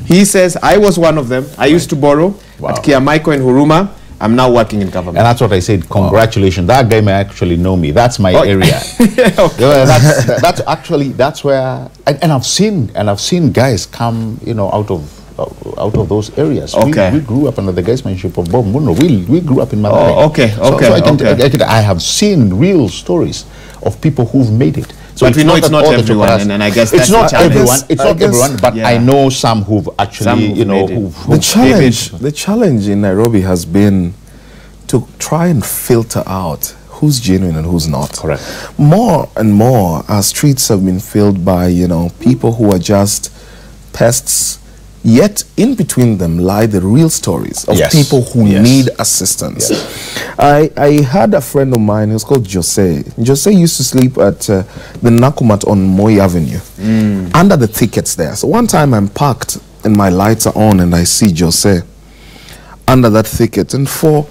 He says, I was one of them. I used to borrow at Kiamaiko in Huruma. I'm now working in government. And that's what I said. Congratulations. That guy may actually know me. That's my area. That's actually, that's where, and I've seen guys come, you know, out of those areas. We grew up under the guidemanship of Bob Muno. We grew up in Mathare. So I have seen real stories of people who've made it. So but we know it's not everyone, and I guess that's the challenge. It's not everyone, but I know some who've actually, you know, the challenge in Nairobi has been to try and filter out who's genuine and who's not. Correct. More and more, our streets have been filled by, you know, people who are just pests. Yet in between them lie the real stories of people who need assistance. I had a friend of mine who's called Jose. Jose used to sleep at the Nakumat on Moi Avenue, under the thickets there. So one time I'm parked and my lights are on and I see Jose under that thicket. And for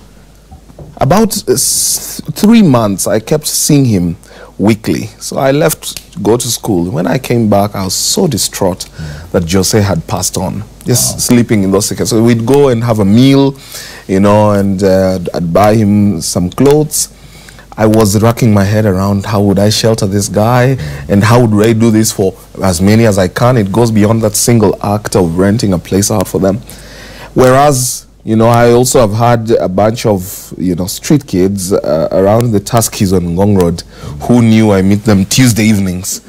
about 3 months, I kept seeing him weekly. So I left to go to school. When I came back, I was so distraught that Jose had passed on, just sleeping in those thickets. So we'd go and have a meal, you know, and I'd buy him some clothes. I was racking my head around how would I shelter this guy and how would I do this for as many as I can. It goes beyond that single act of renting a place out for them. Whereas, you know, I also have had a bunch of, you know, street kids around the Tuskies on Ngong Road who knew I meet them Tuesday evenings.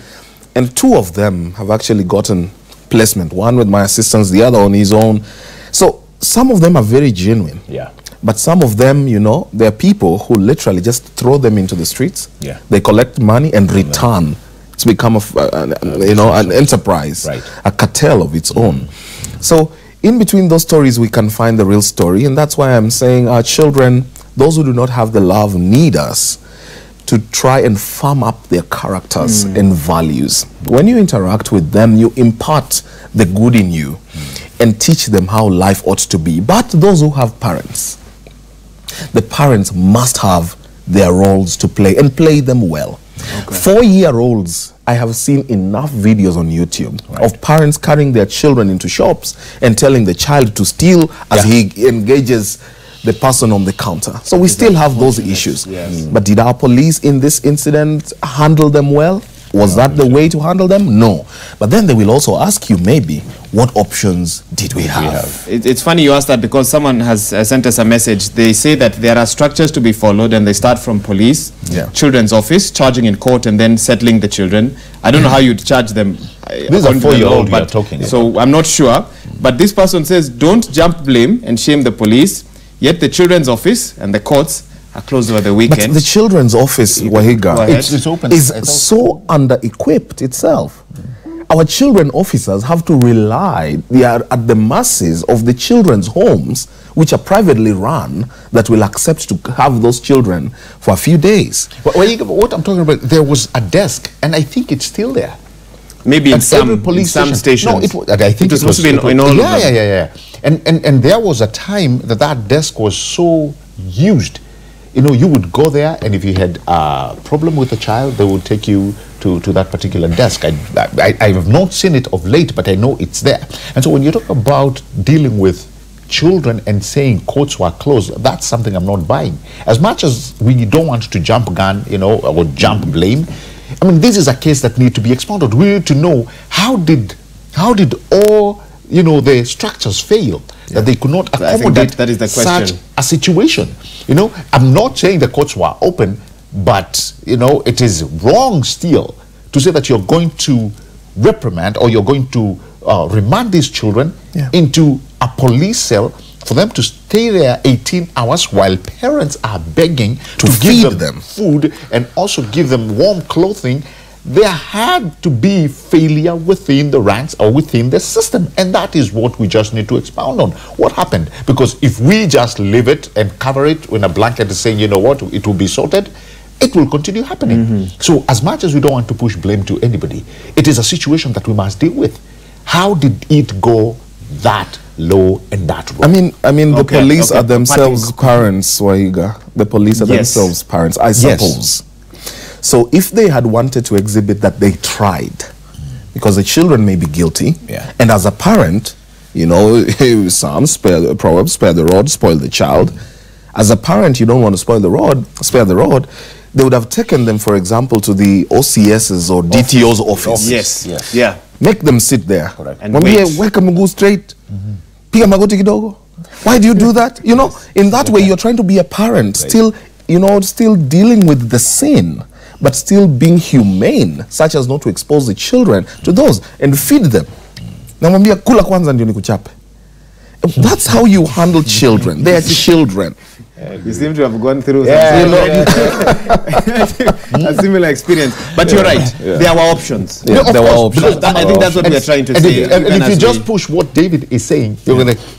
And 2 of them have actually gotten placement, one with my assistants, the other on his own. So some of them are very genuine. Yeah. But some of them, you know, there are people who literally just throw them into the streets. Yeah. They collect money and return. It's become, you know, an enterprise, a cartel of its own. So in between those stories, we can find the real story. And that's why I'm saying our children, those who do not have the love, need us to try and farm up their characters and values. When you interact with them, you impart the good in you and teach them how life ought to be. But those who have parents, the parents must have their roles to play and play them well. 4-year-olds, I have seen enough videos on YouTube of parents carrying their children into shops and telling the child to steal as he engages the person on the counter. So we still have those issues. But did our police in this incident handle them well? Was that the way to handle them? No. But then they will also ask you, maybe, what options did we have? It's funny you ask that because someone has sent us a message. They say that there are structures to be followed and they start from police, children's office, charging in court and then settling the children. I don't know how you'd charge them. These are 4-year-olds you're talking about. So I'm not sure. But this person says, don't jump blame and shame the police. Yet the children's office and the courts are closed over the weekend. But the children's office, Wahiga, it's open. is so under-equipped itself. Our children officers have to rely, they are at the mercies of the children's homes, which are privately run, that will accept to have those children for a few days. What I'm talking about, there was a desk, and I think it's still there. Maybe in some stations. No, I think it was supposed to be in all of them. Yeah. And there was a time that desk was so used. You know, you would go there, and if you had a problem with a child, they would take you to that particular desk. I have not seen it of late, but I know it's there. And so when you talk about dealing with children and saying courts were closed, that's something I'm not buying. As much as we don't want to jump gun, you know, or jump blame, I mean, this is a case that needs to be expounded. We need to know how did all, you know, the structures fail, that they could not accommodate that is the question. Such a situation. You know, I'm not saying the courts were open, but, you know, it is wrong still to say that you're going to reprimand or you're going to remand these children into a police cell for them to stay there 18 hours while parents are begging to give them food and also give them warm clothing. There had to be failure within the ranks or within the system, and that is what we just need to expound on. What happened? Because if we just leave it and cover it in a blanket saying, you know what, it will be sorted, it will continue happening. So as much as we don't want to push blame to anybody, it is a situation that we must deal with. How did it go that low and that wrong? I mean, the police are themselves parents, Wahiga. The police are themselves parents, I suppose. So if they had wanted to exhibit that they tried, because the children may be guilty, and as a parent, You know, Proverbs, spare the rod, spoil the child. As a parent, you don't want to spare the rod. They would have taken them, for example, to the OCS's or DTO's office. Yes. Yeah. Make them sit there. Correct. And wait. Welcome, go straight. Piga magoti kidogo. Why do you do that? You know, in that way, you're trying to be a parent, still, you know, still dealing with the sin, but still being humane, such as not to expose the children to those and feed them. Namwambia kula kwanza ndio nikuchape. That's how you handle children. They are children. You seem to have gone through a similar experience. But you're right. There were options. Yeah, there were options. I think that's what we are trying to say. And if you just push what David is saying,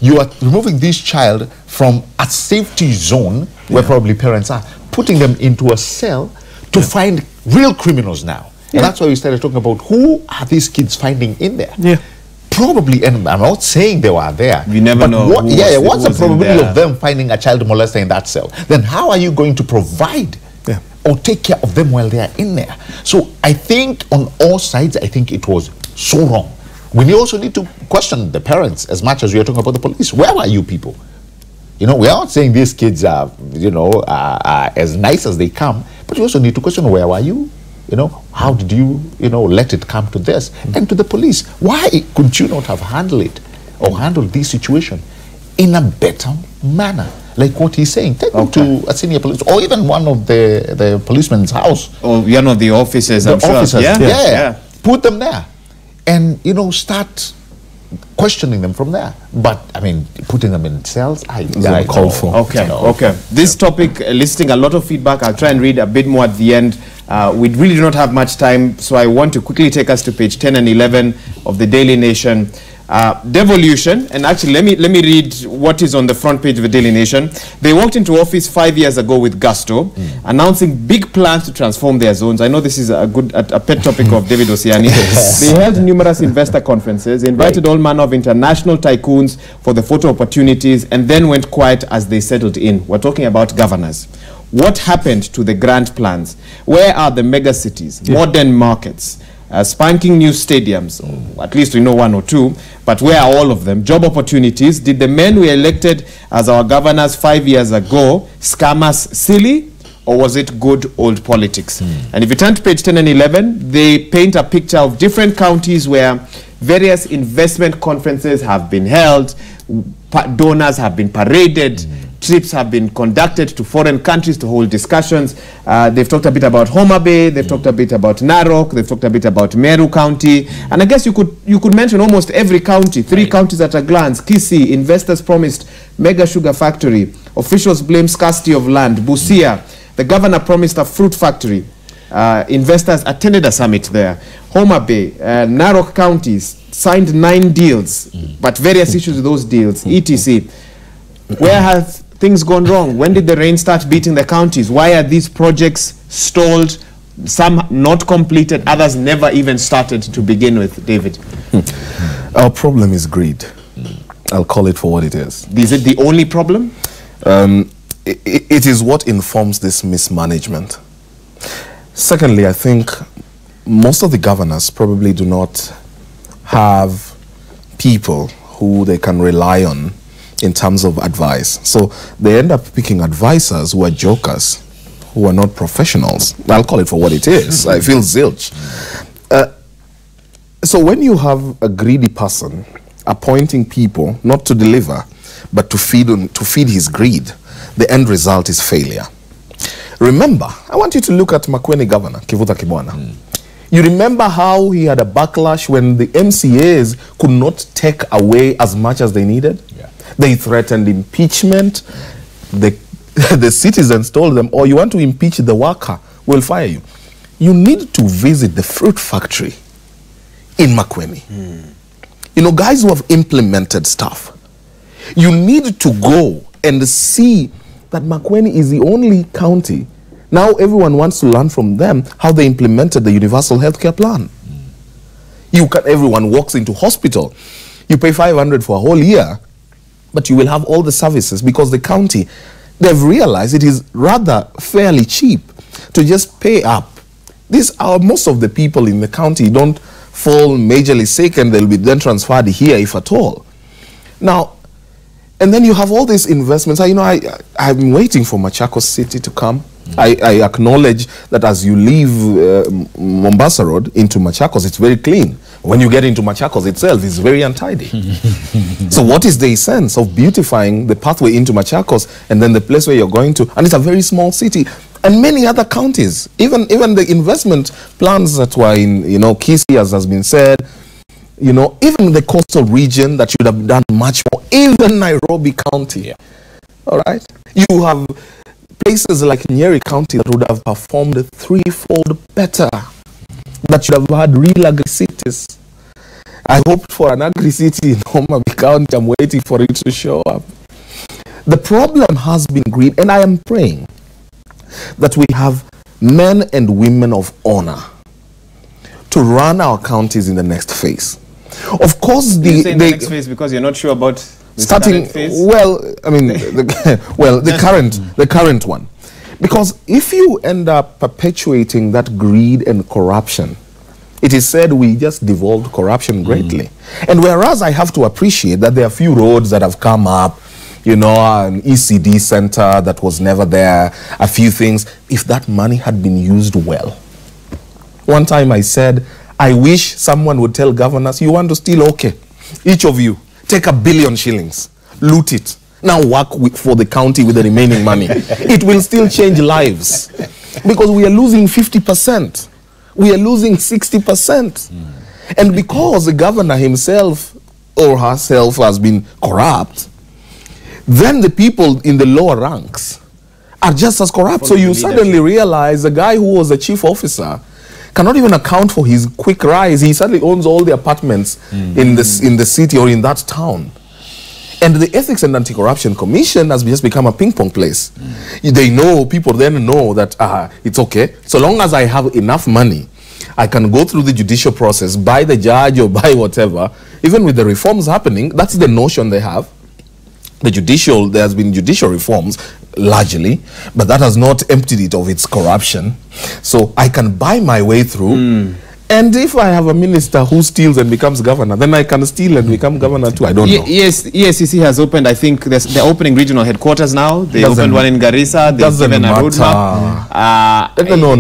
you are removing this child from a safety zone where probably parents are, putting them into a cell to find real criminals now. And that's why we started talking about who are these kids finding in there. Yeah. Probably, and I'm not saying they were there. You never know. What's the probability of them finding a child molester in that cell? Then how are you going to provide or take care of them while they are in there? So I think on all sides, I think it was so wrong. We also need to question the parents as much as we are talking about the police. Where were you people? You know, we are not saying these kids are, you know, as nice as they come, but you also need to question, where were you? You know, how did you, let it come to this? And to the police, why could you not have handled it or handled this situation in a better manner? Like what he's saying, take them to a senior police, or even one of the policeman's house. Or one of the officers, I'm sure. Yeah. Put them there. And, start questioning them from there. But, I mean, putting them in cells, I call for. Okay. This topic, listing a lot of feedback. I'll try and read a bit more at the end. We really do not have much time, so I want to quickly take us to page 10 and 11 of the Daily Nation. Devolution, and actually let me read what is on the front page of the Daily Nation. They walked into office 5 years ago with gusto, announcing big plans to transform their zones. I know this is a pet topic of David Osiani. They held numerous investor conferences, invited all manner of international tycoons for the photo opportunities, and then went quiet as they settled in. We're talking about governors. What happened to the grand plans? Where are the mega cities, modern markets, spanking new stadiums? At least we know one or two, but where are all of them? Job opportunities. Did the men we elected as our governors 5 years ago scam us silly, or was it good old politics? And if you turn to page 10 and 11, they paint a picture of different counties where various investment conferences have been held, donors have been paraded, trips have been conducted to foreign countries to hold discussions. They've talked a bit about Homa Bay, they've talked a bit about Narok, they've talked a bit about Meru County, and I guess you could mention almost every county, three counties at a glance. Kisii, investors promised mega sugar factory, officials blame scarcity of land. Busia, the governor promised a fruit factory. Investors attended a summit there. Homa Bay, Narok counties signed 9 deals, but various issues with those deals, etc. Where have things gone wrong? When did the rain start beating the counties? Why are these projects stalled? Some not completed, others never even started to begin with, David? Our problem is greed. I'll call it for what it is. Is it the only problem? It is what informs this mismanagement. Secondly, I think most of the governors probably do not have people who they can rely on in terms of advice. So they end up picking advisors who are jokers, who are not professionals. I'll call it for what it is. I feel zilch. So when you have a greedy person appointing people not to deliver, but to feed his greed, the end result is failure. Remember, I want you to look at Makueni Governor, Kivuta Kibwana. You remember how he had a backlash when the MCAs could not take away as much as they needed? They threatened impeachment. The citizens told them, oh, you want to impeach the worker, we'll fire you. You need to visit the fruit factory in Makueni. Guys who have implemented stuff. You need to go and see that Makueni is the only county. Now everyone wants to learn from them how they implemented the universal healthcare plan. Everyone walks into hospital. You pay 500 for a whole year, but you will have all the services because the county, they've realized it is rather fairly cheap to just pay up. Most of the people in the county don't fall majorly sick and they'll be then transferred here if at all. Now, and then you have all these investments. I've been waiting for Machakos City to come. I acknowledge that as you leave Mombasa Road into Machakos, it's very clean. When you get into Machakos itself, it's very untidy. So what is the essence of beautifying the pathway into Machakos and then the place where you're going to? And it's a very small city. And many other counties, even the investment plans that were in, Kisii, as has been said, even the coastal region that should have done much more, even Nairobi County. All right? You have places like Nyeri County that would have performed threefold better, that should have had real agri-cities. I hoped for an agri-city in Homa Bay County. I'm waiting for it to show up. The problem has been greed, and I am praying that we have men and women of honor to run our counties in the next phase. Of course, the next phase because you're not sure about starting phase? Well, I mean, the current one. Because if you end up perpetuating that greed and corruption, it is said we just devolved corruption greatly. And whereas I have to appreciate that there are a few roads that have come up, an ECD center that was never there, a few things, if that money had been used well. One time I said, I wish someone would tell governors, you want to steal, okay, each of you, take 1 billion shillings, loot it, now work for the county with the remaining money. It will still change lives. Because we are losing 50%. We are losing 60%. And because the governor himself or herself has been corrupt, then the people in the lower ranks are just as corrupt. So you suddenly realize the guy who was a chief officer cannot even account for his quick rise. He suddenly owns all the apartments in the city or in that town. And the Ethics and Anti-Corruption Commission has just become a ping-pong place. People then know that it's okay. So long as I have enough money, I can go through the judicial process, buy the judge or buy whatever. Even with the reforms happening, that's the notion they have. There has been judicial reforms, largely, but that has not emptied it of its corruption. So I can buy my way through. And if I have a minister who steals and becomes governor, then I can steal and become governor too. I don't know. Yes, EACC has opened, I think, they're opening regional headquarters now. They opened one in Garissa. They've given a roadmap. No.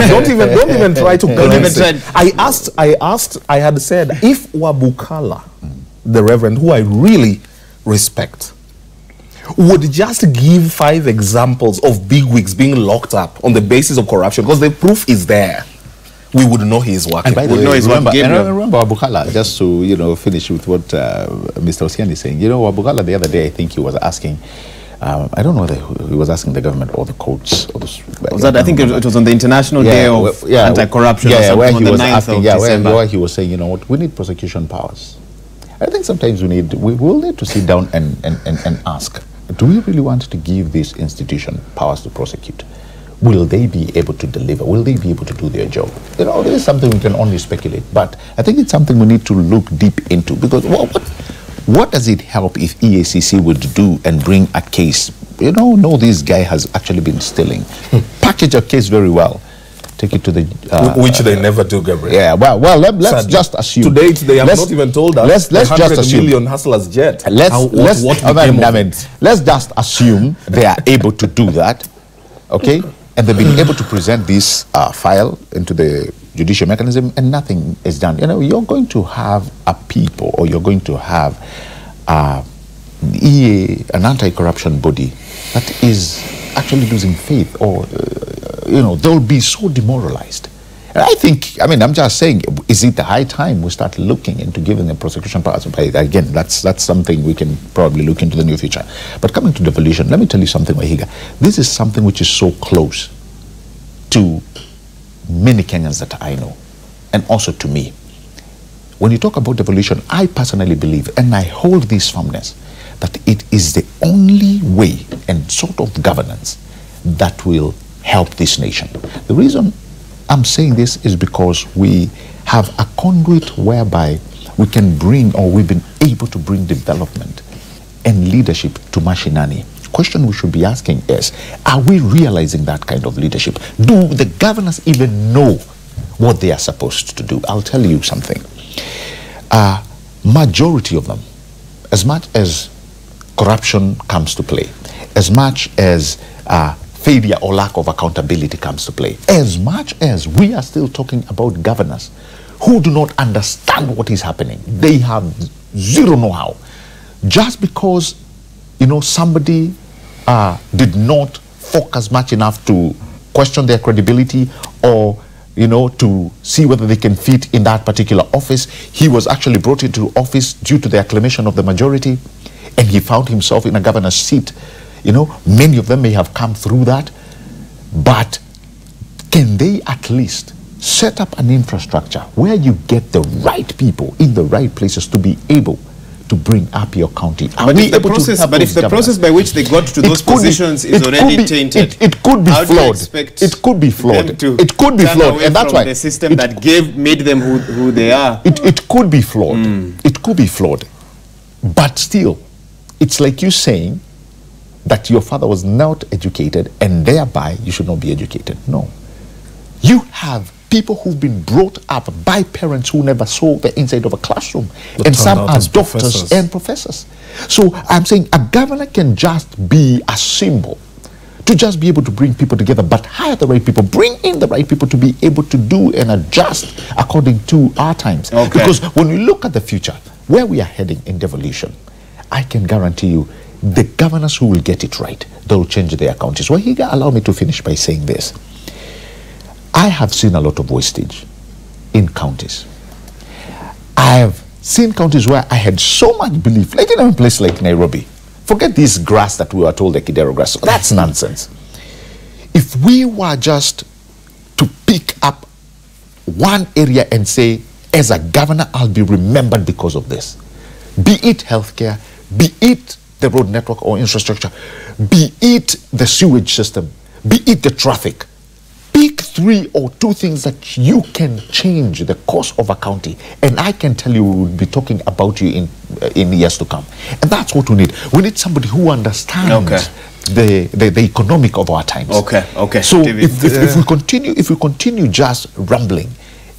Don't even try to cleanse it. I had said, if Wabukala, the Reverend, who I really respect, would just give 5 examples of bigwigs being locked up on the basis of corruption, because the proof is there, we would know he is working. And by the way, remember Wabukala, just to finish with what Mr. Osian is saying. Wabukala the other day, I think he was asking, I don't know whether he was asking the government or the courts. Or I think it was on the International Day of Anti-Corruption where he was asking, where he was saying, we need prosecution powers. I think sometimes we will need to sit down and ask, do we really want to give this institution powers to prosecute? Will they be able to deliver? Will they be able to do their job? This is something we can only speculate, but I think it's something we need to look deep into, because what does it help if EACC would do and bring a case? No, this guy has actually been stealing. Package a case very well. Take it to the... which they never do, Gabriel. Yeah, well, let's just assume. To date, they have not even told us. Let's just assume. million hustlers jet. Let's just assume they are able to do that, okay? And they've been able to present this file into the judicial mechanism, and nothing is done. You're going to have a people, or you're going to have an anti-corruption body that is actually losing faith, or they'll be so demoralized. And I think, I'm just saying, is it the high time we start looking into giving them prosecution powers? Again, that's something we can probably look into the near future. But coming to devolution, let me tell you something, Wahiga. This is something which is so close to many Kenyans that I know, and also to me. When you talk about devolution, I personally believe, and I hold this firmness, that it is the only way and sort of governance that will help this nation. The reason I'm saying this is because we have a conduit whereby we can bring, or we've been able to bring, development and leadership to Mashinani. Question we should be asking is, are we realizing that kind of leadership? Do the governors even know what they are supposed to do? I'll tell you something. Majority of them, as much as corruption comes to play, as much as failure or lack of accountability comes to play, as much as we are still talking about governors who do not understand what is happening, they have zero know-how. Just because, you know, somebody did not focus much enough to question their credibility or, you know, to see whether they can fit in that particular office. He was actually brought into office due to the acclamation of the majority, and he found himself in a governor's seat. You know, many of them may have come through that, but can they at least set up an infrastructure where you get the right people in the right places to be able to bring up your county? But if the process by which they got to those positions is already tainted, it could be flawed. It could be flawed. It could be flawed, and that's why the system that made them who they are. It could be flawed. It could be flawed, but still, it's like you saying that your father was not educated and thereby you should not be educated. No, you have people who've been brought up by parents who never saw the inside of a classroom, and some are doctors and professors. So I'm saying a governor can just be a symbol to just be able to bring people together, but hire the right people, bring in the right people to be able to do and adjust according to our times. Because when we look at the future, where we are heading in devolution, I can guarantee you the governors who will get it right, they will change their counties. Well, Higa, allow me to finish by saying this. I have seen a lot of wastage in counties. I have seen counties where I had so much belief, like in a place like Nairobi. Forget this grass that we were told, the Kidero grass. That's nonsense. If we were just to pick up one area and say, as a governor, I'll be remembered because of this. Be it healthcare, be it the road network or infrastructure, be it the sewage system, be it the traffic. Pick 3 or 2 things that you can change the course of a county, and I can tell you we will be talking about you in years to come. And that's what we need. We need somebody who understands the economic of our times. So if we continue just rambling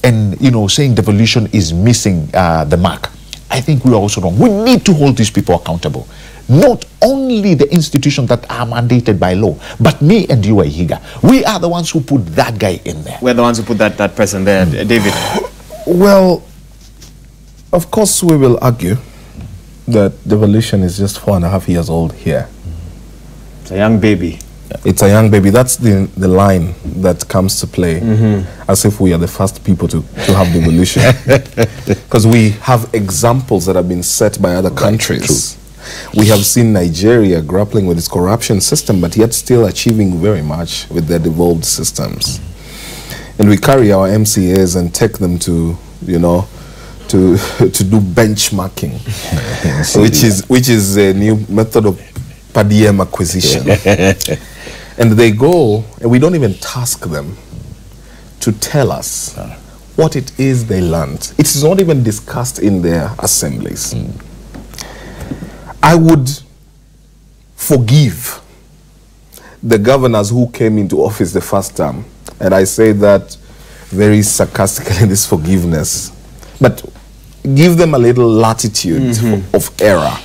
and, you know, saying devolution is missing the mark, I think we are also wrong. We need to hold these people accountable. Not only the institutions that are mandated by law, but me and you, Higa. We are the ones who put that guy in there. We're the ones who put that person there, David. Well, of course we will argue that devolution is just 4.5 years old here. It's a young baby. It's a young baby. That's the line that comes to play, as if we are the first people to have devolution. Because we have examples that have been set by other countries. We have seen Nigeria grappling with its corruption system, but yet still achieving very much with their devolved systems. And we carry our MCAs and take them to, you know, to do benchmarking, which is a new method of per diem acquisition. And they go, and we don't even task them to tell us what it is they learned. It is not even discussed in their assemblies. I would forgive the governors who came into office the first term, and I say that very sarcastically, this forgiveness, but give them a little latitude of error.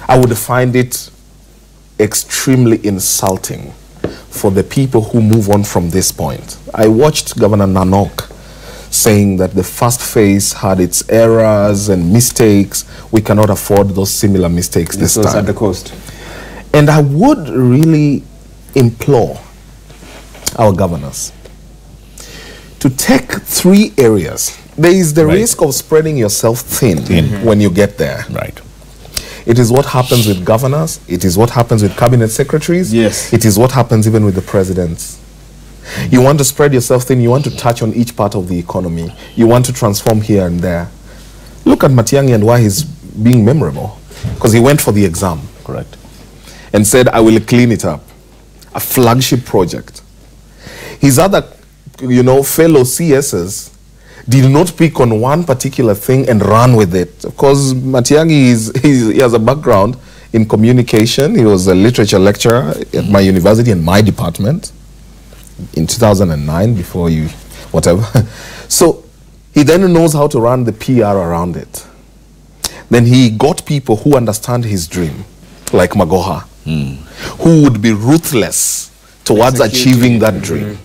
I would find it extremely insulting for the people who move on from this point. I watched Governor Nanok saying that the first phase had its errors and mistakes. We cannot afford those similar mistakes this time. At the coast. And I would really implore our governors to take 3 areas. There is the risk of spreading yourself thin when you get there. It is what happens with governors. It is what happens with cabinet secretaries. It is what happens even with the presidents. You want to spread yourself thin. You want to touch on each part of the economy. You want to transform here and there. Look at Matiang'i and why he's being memorable. Because he went for the exam. And said, I will clean it up. A flagship project. His other, you know, fellow CSs did not pick on one particular thing and run with it. Of course, Matiang'i he has a background in communication. He was a literature lecturer at my university and my department in 2009, before you, whatever. So he then knows how to run the PR around it. then he got people who understand his dream, like Magoha, who would be ruthless towards achieving that dream.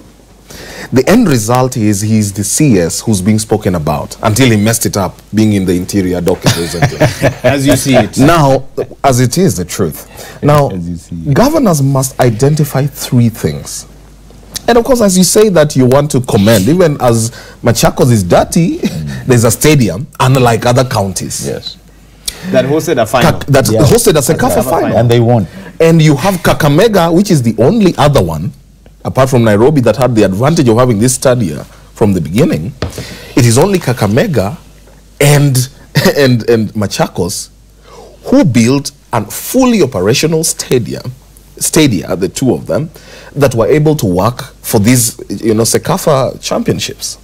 The end result is he's the CS who's being spoken about until he messed it up, being in the interior docket recently. As you see it. Now, as it is the truth. Now, governors must identify 3 things. And of course, as you say that you want to commend, even as Machakos is dirty, there's a stadium, unlike other counties. Yes. That hosted a final. That hosted a Sekafa final. And they won. And you have Kakamega, which is the only other one, apart from Nairobi, that had the advantage of having this stadium from the beginning. It is only Kakamega and Machakos who built a fully operational stadia, the 2 of them, that were able to work for these, Sekafa championships.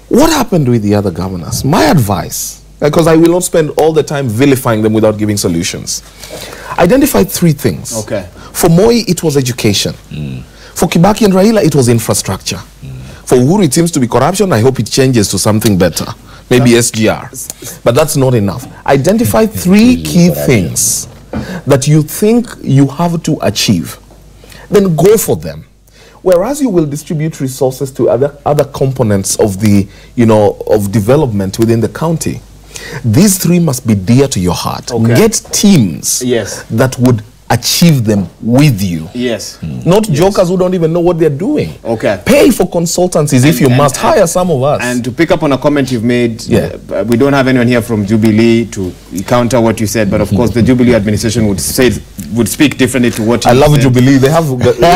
What happened with the other governors? My advice, because I will not spend all the time vilifying them without giving solutions. Identify 3 things. Okay. For Moi, it was education. For Kibaki and Raila, it was infrastructure. For Uhuru, it seems to be corruption. I hope it changes to something better. Maybe SGR. But that's not enough. Identify 3 key things that you think you have to achieve. Then go for them. Whereas you will distribute resources to other components of the, of development within the county. These 3 must be dear to your heart. Okay. Get teams that would achieve them with you. Yes. Not jokers who don't even know what they're doing. Okay. Pay for consultancies if you must. Hire some of us. And to pick up on a comment you've made, we don't have anyone here from Jubilee to counter what you said, but of course the Jubilee administration would speak differently to what you said. I love Jubilee. They have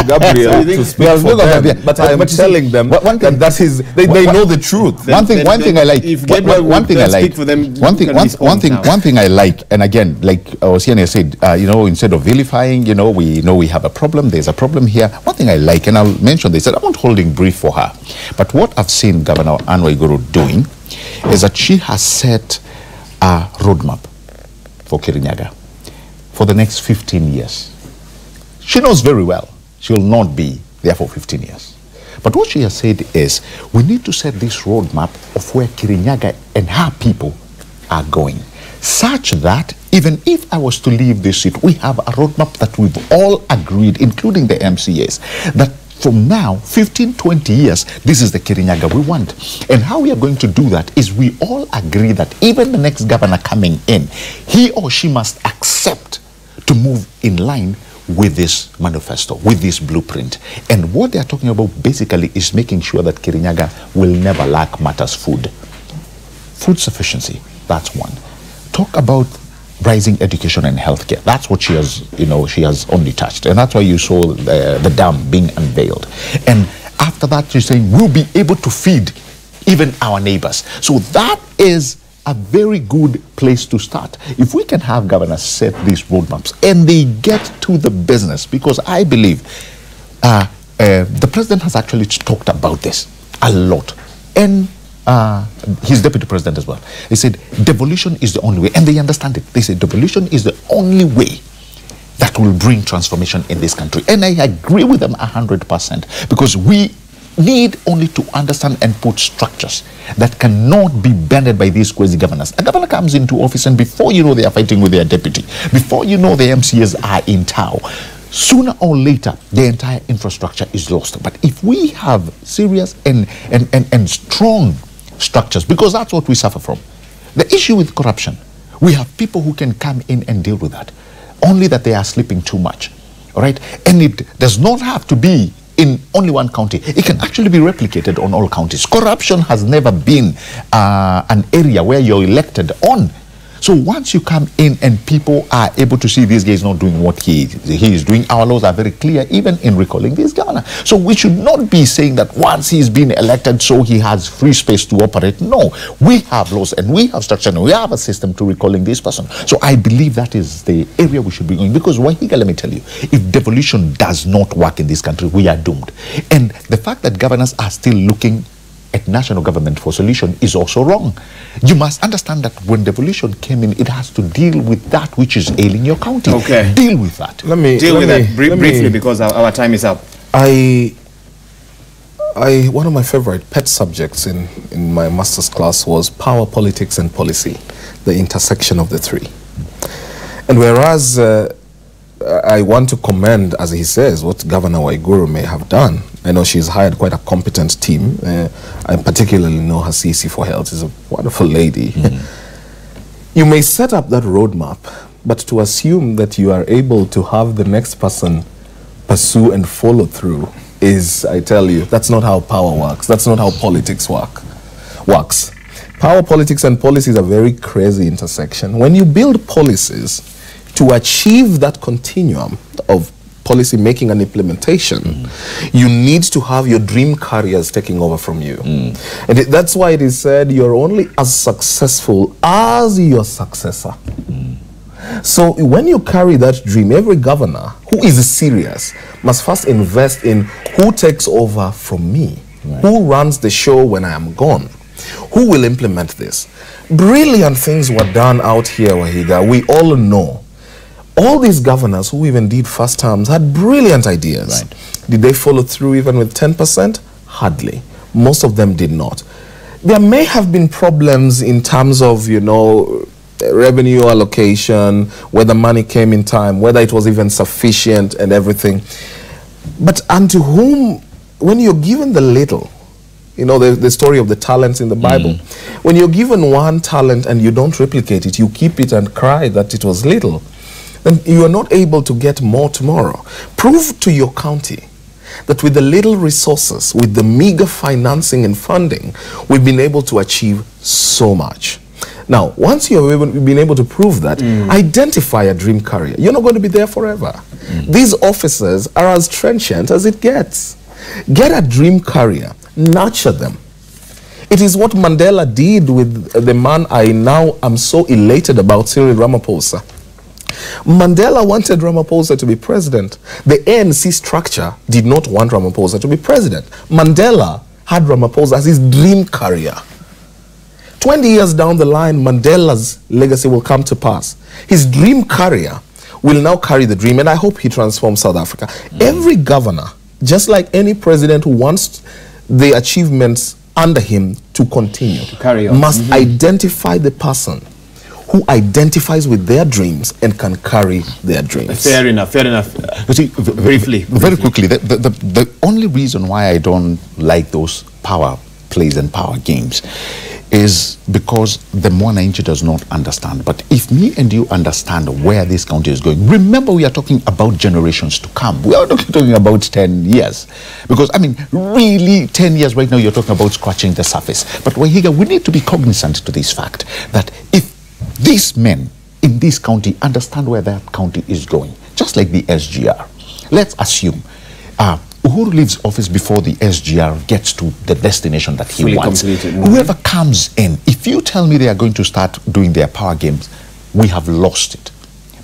Gabriel to speak for them. But I'm telling them that is, they know the truth. One thing I like. If Gabriel would speak for them, one thing I like, and again, like Osiane said, instead of vilifying, we know we have a problem. There's a problem here. One thing I like, and I'll mention this, and I'm not holding brief for her, but what I've seen Governor Anne Waiguru doing is that she has set a roadmap for Kirinyaga for the next 15 years. She knows very well she will not be there for 15 years. But what she has said is, we need to set this roadmap of where Kirinyaga and her people are going, such that even if I was to leave this seat, we have a roadmap that we've all agreed, including the MCAs, that from now, 15, 20 years, this is the Kirinyaga we want. And how we are going to do that is we all agree that even the next governor coming in, he or she must accept to move in line with this manifesto, with this blueprint. And what they are talking about basically is making sure that Kirinyaga will never lack matters food. Food sufficiency, that's one. Talk about rising education and healthcare. That's what she has, she has only touched. And that's why you saw the dam being unveiled. And after that, she's saying we'll be able to feed even our neighbors. So that is a very good place to start. If we can have governors set these roadmaps and they get to the business, because I believe the president has actually talked about this a lot. And his deputy president as well. They said devolution is the only way, and they understand it. They said devolution is the only way that will bring transformation in this country. And I agree with them 100%, because we need only to understand and put structures that cannot be bended by these crazy governors. A governor comes into office, and before you know, they are fighting with their deputy. Before you know, the MCAs are in tow. Sooner or later, the entire infrastructure is lost. But if we have serious and strong structures, because that's what we suffer from. The issue with corruption, we have people who can come in and deal with that, only that they are sleeping too much, all right? And it does not have to be in only one county. It can actually be replicated on all counties. Corruption has never been an area where you're elected on. So once you come in and people are able to see this guy is not doing what he is doing, our laws are very clear, even in recalling this governor. So we should not be saying that once he's been elected, so he has free space to operate. No, we have laws and we have structure and we have a system to recalling this person. So I believe that is the area we should be going. Because Wahiga, let me tell you, if devolution does not work in this country, we are doomed. And the fact that governors are still looking at national government for solution is also wrong. You must understand that when devolution came in, it has to deal with that which is ailing your county. Okay. Deal with that. Let me deal with that briefly, because our time is up. One of my favorite pet subjects in my master's class was power, politics, and policy. the intersection of the three. And whereas I want to commend, as he says, what Governor Waiguru may have done. I know she's hired quite a competent team. I particularly know Hasisi for Health. She's a wonderful lady. You may set up that roadmap, but to assume that you are able to have the next person pursue and follow through is, I tell you, that's not how power works. That's not how politics works. Power, politics, and policy is a very crazy intersection. When you build policies to achieve that continuum of policy making and implementation, you need to have your dream carriers taking over from you. And that's why it is said you're only as successful as your successor. So when you carry that dream, every governor who is serious must first invest in who takes over from me, who runs the show when I am gone, who will implement this. Brilliant things were done out here, Wahiga. We all know. All these governors who even did first terms had brilliant ideas. Did they follow through even with 10%? Hardly. Most of them did not. There may have been problems in terms of, you know, revenue allocation, whether money came in time, whether it was even sufficient and everything. But unto whom, when you're given the little, you know, the story of the talents in the Bible, when you're given one talent and you don't replicate it, you keep it and cry that it was little, then you are not able to get more tomorrow. Prove to your county that with the little resources, with the meager financing and funding, we've been able to achieve so much. Now, once you have been able to prove that, identify a dream carrier. You're not going to be there forever. These officers are as transient as it gets. Get a dream carrier, nurture them. It is what Mandela did with the man I now am so elated about, Cyril Ramaphosa. Mandela wanted Ramaphosa to be president. The ANC structure did not want Ramaphosa to be president. Mandela had Ramaphosa as his dream carrier. 20 years down the line, Mandela's legacy will come to pass. His dream carrier will now carry the dream, and I hope he transforms South Africa. Every governor, just like any president who wants the achievements under him to continue, to carry on, must identify the person who identifies with their dreams and can carry their dreams. Fair enough, fair enough. You see, very quickly, the only reason why I don't like those power plays and power games is because the Mwananchi does not understand. But if me and you understand where this county is going, remember we are talking about generations to come. We are not talking about 10 years. Because, I mean, really 10 years right now you're talking about scratching the surface. But Wahiga, we need to be cognizant to this fact that if these men in this county understand where that county is going, just like the SGR, let's assume Uhuru leaves office before the SGR gets to the destination that he wants. Whoever comes in, if you tell me they are going to start doing their power games, we have lost it.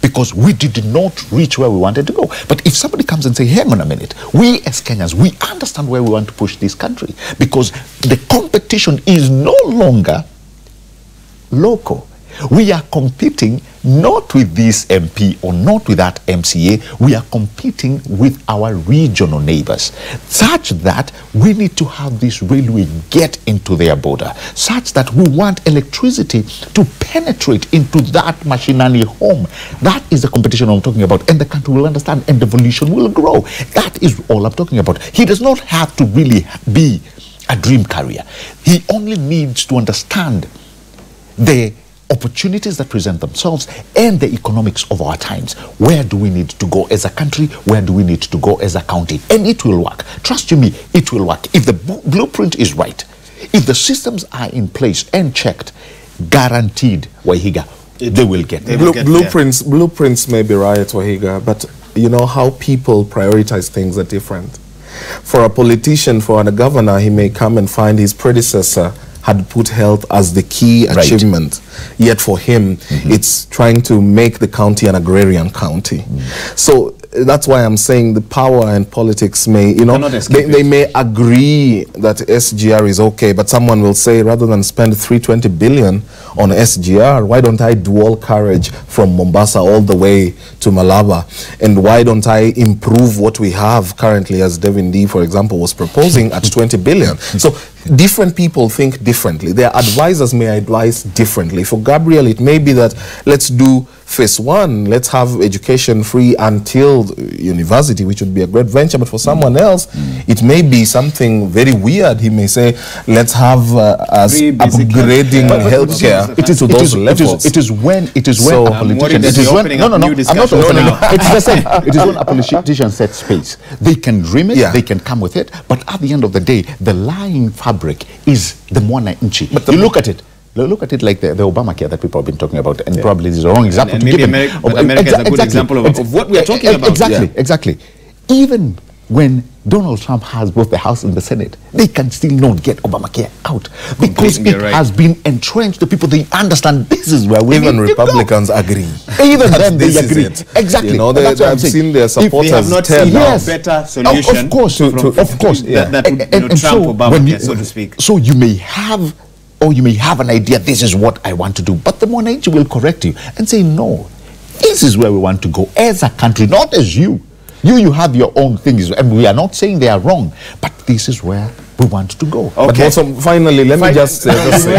Because we did not reach where we wanted to go. But if somebody comes and say, hang on a minute, we as Kenyans, we understand where we want to push this country. Because the competition is no longer local. We are competing not with this MP or not with that MCA. We are competing with our regional neighbors, such that we need to have this railway get into their border, such that we want electricity to penetrate into that machinani home. That is the competition I'm talking about, and the country will understand, and devolution will grow. That is all I'm talking about. He does not have to really be a dream carrier. He only needs to understand the opportunities that present themselves and the economics of our times. Where do we need to go as a country? Where do we need to go as a county? And it will work. Trust you me, it will work. If the blueprint is right, if the systems are in place and checked, guaranteed, Wahiga, they will get there. Blueprints may be right, Wahiga, but you know how people prioritize things are different. For a politician, for a governor, he may come and find his predecessor had put health as the key achievement. Yet for him, it's trying to make the county an agrarian county. So that's why I'm saying the power and politics may, you know, they may agree that SGR is okay, but someone will say, rather than spend 320 billion on SGR, why don't I dual carriage from Mombasa all the way to Malaba? And why don't I improve what we have currently, as Devin D, for example, was proposing at 20 billion? So different people think differently. Their advisors may advise differently. For Gabriel, it may be that let's do phase 1, let's have education free until university, which would be a great venture. But for someone else, it may be something very weird. He may say, let's have us upgrading healthcare to those levels. It is when a politician, I'm not opening. It's the same. It is when a politician sets space. They can dream it, they can come with it, but at the end of the day, the lying fabric is the Mwana Nchi. But you look at it. Look at it like the Obamacare that people have been talking about, and probably this is the wrong example to give them. America is a good example of what we are talking about. Exactly. Even when Donald Trump has both the House and the Senate, they can still not get Obamacare out because it has been entrenched. The people, they understand this is where we even Republicans agree. Even them, they agree. Exactly. You know, I've seen their supporters. If they have not seen a better solution, of course, that would trump Obamacare, so to speak. So you may have, or you may have an idea, this is what I want to do, but the Mwana Nchi will correct you and say, no, this is where we want to go as a country, not as you. You have your own things, and we are not saying they are wrong, but this is where we want to go. Okay. But also, finally, let me just say,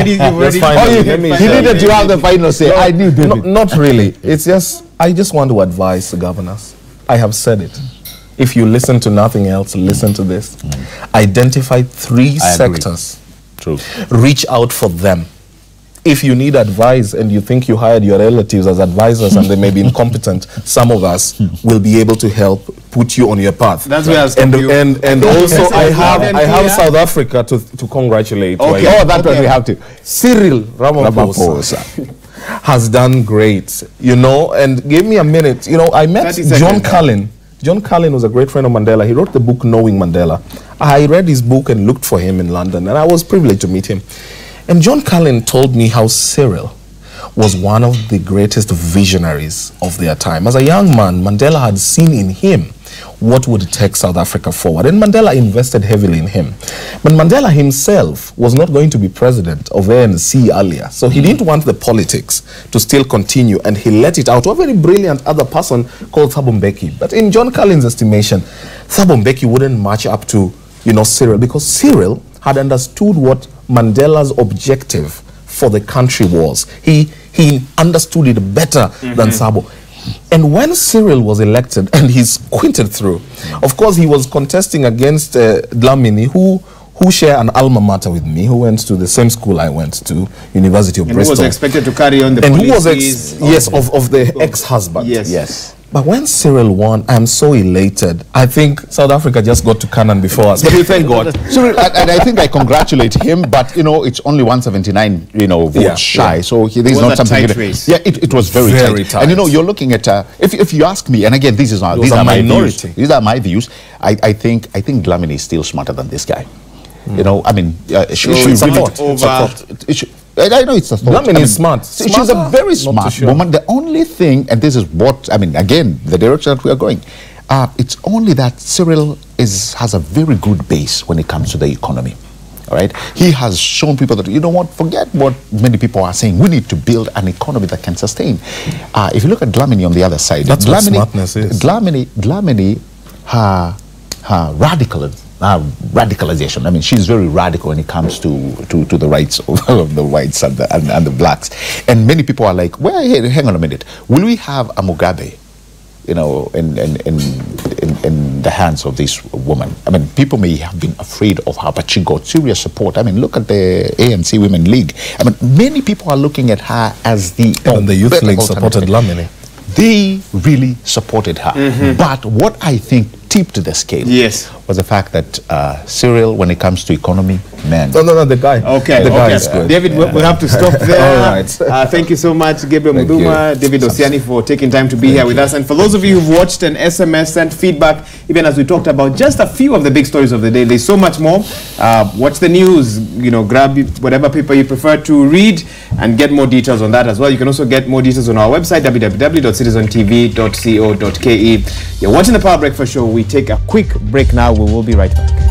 you needed to have the final say. No, I did. Not really. It's just, I just want to advise the governors. I have said it. If you listen to nothing else, listen to this. Identify 3 sectors. True. Reach out for them. If you need advice and you think you hired your relatives as advisors and they may be incompetent, some of us will be able to help put you on your path. That's where and also I have South Africa to congratulate. Okay. Right? Oh, that one we have to. Cyril Ramaphosa has done great, you know, and give me a minute. You know, I met John Carlin. John Carlin was a great friend of Mandela. He wrote the book Knowing Mandela. I read his book and looked for him in London, and I was privileged to meet him. And John Carlin told me how Cyril was one of the greatest visionaries of their time. As a young man, Mandela had seen in him what would take South Africa forward. And Mandela invested heavily in him. But Mandela himself was not going to be president of ANC earlier. So he didn't want the politics to still continue, and he let it out to a very brilliant other person called Thabo Mbeki. But in John Carlin's estimation, Thabo Mbeki wouldn't match up to, you know, Cyril, because Cyril had understood what Mandela's objective for the country was. He understood it better than Thabo. And when Cyril was elected and he squinted through, of course he was contesting against Dlamini, who share an alma mater with me, who went to the same school I went to, University of Bristol. Who was expected to carry on the policies. Of the ex-husband. Yes. But when Cyril won, I'm so elated. I think South Africa just got to Canaan before us. But we thank God. Cyril, and I think I congratulate him, but, you know, it's only 179, you know, votes shy. So there's not something. Race. Yeah, it was very tight. And, you know, you're looking at, if you ask me, and again, these are my views. These are my views. I think Dlamini is still smarter than this guy. You know, I mean, I know it's a thought. Dlamini is smart. She's a very smart woman. The only thing, and this is what, I mean, again, the direction that we are going, it's only that Cyril has a very good base when it comes to the economy. All right? He has shown people that, you know what, forget what many people are saying. We need to build an economy that can sustain. If you look at Dlamini on the other side, that's what smartness is. Dlamini, her radicalization. I mean, she's very radical when it comes to the rights of the whites and the blacks. And many people are like, well, hey, hang on a minute. Will we have a Mugabe, you know, in the hands of this woman? I mean, people may have been afraid of her, but she got serious support. I mean, look at the ANC Women League. I mean, many people are looking at her as the... And the Youth League supported Dlamini. They really supported her. But what I think tipped the scale. Yes. Was the fact that Cyril, when it comes to economy, man. No, the guy. Okay, the guy okay. is good. David, we'll have to stop there. All right. Thank you so much, Gabriel Thank Muduma, you. David Osiani, for taking time to be here with us. And for those of you who've watched and SMS, sent feedback, even as we talked about just a few of the big stories of the day, there's so much more. Watch the news, grab whatever paper you prefer to read and get more details on that as well. You can also get more details on our website, www.citizentv.co.ke. You're watching the Power Breakfast Show. We take a quick break now. We will be right back.